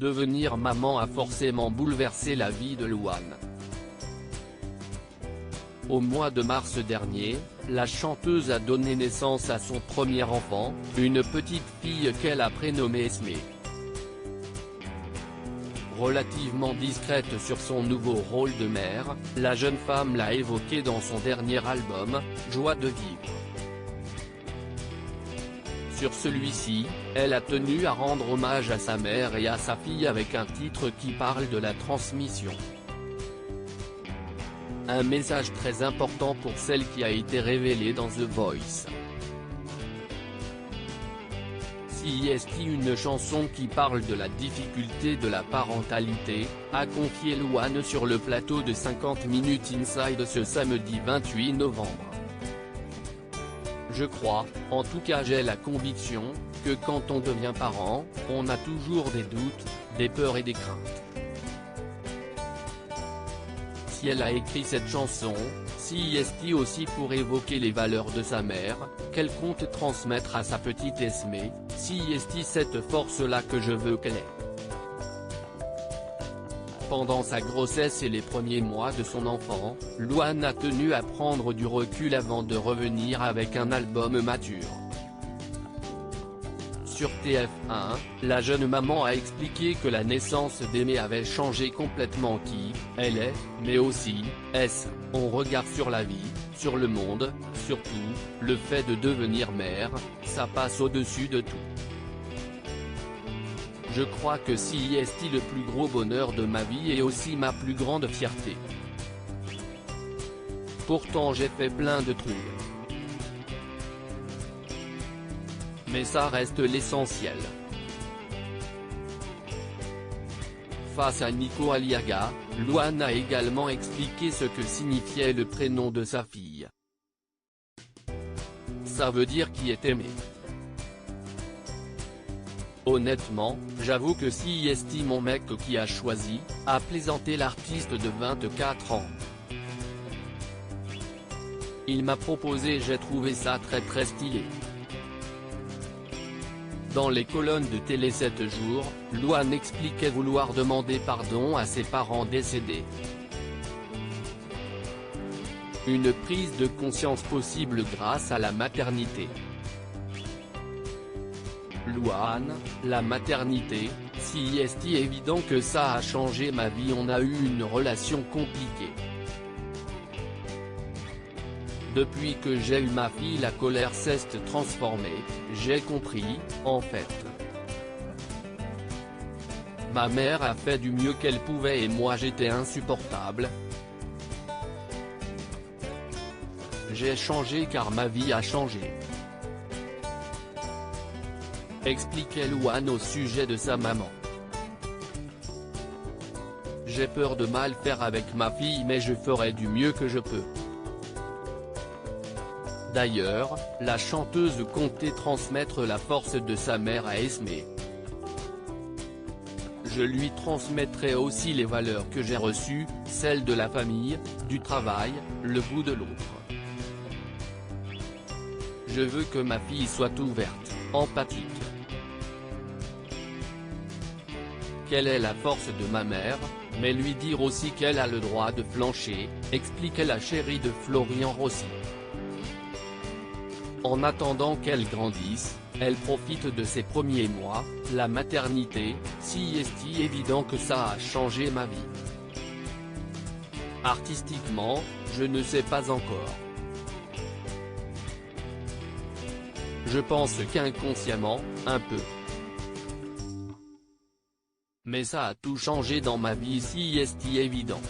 Devenir maman a forcément bouleversé la vie de Louane. Au mois de mars dernier, la chanteuse a donné naissance à son premier enfant, une petite fille qu'elle a prénommée Esmé. Relativement discrète sur son nouveau rôle de mère, la jeune femme l'a évoqué dans son dernier album, Joie de vivre. Sur celui-ci, elle a tenu à rendre hommage à sa mère et à sa fille avec un titre qui parle de la transmission. Un message très important pour celle qui a été révélée dans The Voice. CIST, une chanson qui parle de la difficulté de la parentalité, a confié Louane sur le plateau de 50 Minutes Inside ce samedi 28 novembre. Je crois, en tout cas j'ai la conviction, que quand on devient parent, on a toujours des doutes, des peurs et des craintes. Si elle a écrit cette chanson, CIST aussi pour évoquer les valeurs de sa mère, qu'elle compte transmettre à sa petite Esmé, CIST cette force-là que je veux qu'elle ait. Pendant sa grossesse et les premiers mois de son enfant, Louane a tenu à prendre du recul avant de revenir avec un album mature. Sur TF1, la jeune maman a expliqué que la naissance d'Aimé avait changé complètement qui elle est, mais aussi, son regard sur la vie, sur le monde, surtout, le fait de devenir mère, ça passe au-dessus de tout. Je crois que CIST le plus gros bonheur de ma vie et aussi ma plus grande fierté. Pourtant j'ai fait plein de trucs. Mais ça reste l'essentiel. Face à Nico Aliaga, Louane a également expliqué ce que signifiait le prénom de sa fille. Ça veut dire qui est aimé. Honnêtement, j'avoue que CIST mon mec qui a choisi, a plaisanté l'artiste de 24 ans. Il m'a proposé, j'ai trouvé ça très stylé. Dans les colonnes de Télé 7 jours, Louane expliquait vouloir demander pardon à ses parents décédés. Une prise de conscience possible grâce à la maternité. Louane, la maternité, CIST évident que ça a changé ma vie, on a eu une relation compliquée. Depuis que j'ai eu ma fille la colère s'est transformée, j'ai compris, en fait. Ma mère a fait du mieux qu'elle pouvait et moi j'étais insupportable. J'ai changé car ma vie a changé. Expliquait Louane au sujet de sa maman. J'ai peur de mal faire avec ma fille mais je ferai du mieux que je peux. D'ailleurs, la chanteuse comptait transmettre la force de sa mère à Esmé. Je lui transmettrai aussi les valeurs que j'ai reçues, celles de la famille, du travail, le goût de l'autre. Je veux que ma fille soit ouverte, empathique. Qu'elle est la force de ma mère, mais lui dire aussi qu'elle a le droit de flancher, expliquait la chérie de Florian Rossi. En attendant qu'elle grandisse, elle profite de ses premiers mois, la maternité, CIST évident que ça a changé ma vie. Artistiquement, je ne sais pas encore. Je pense qu'inconsciemment, un peu. Mais ça a tout changé dans ma vie, CIST évident.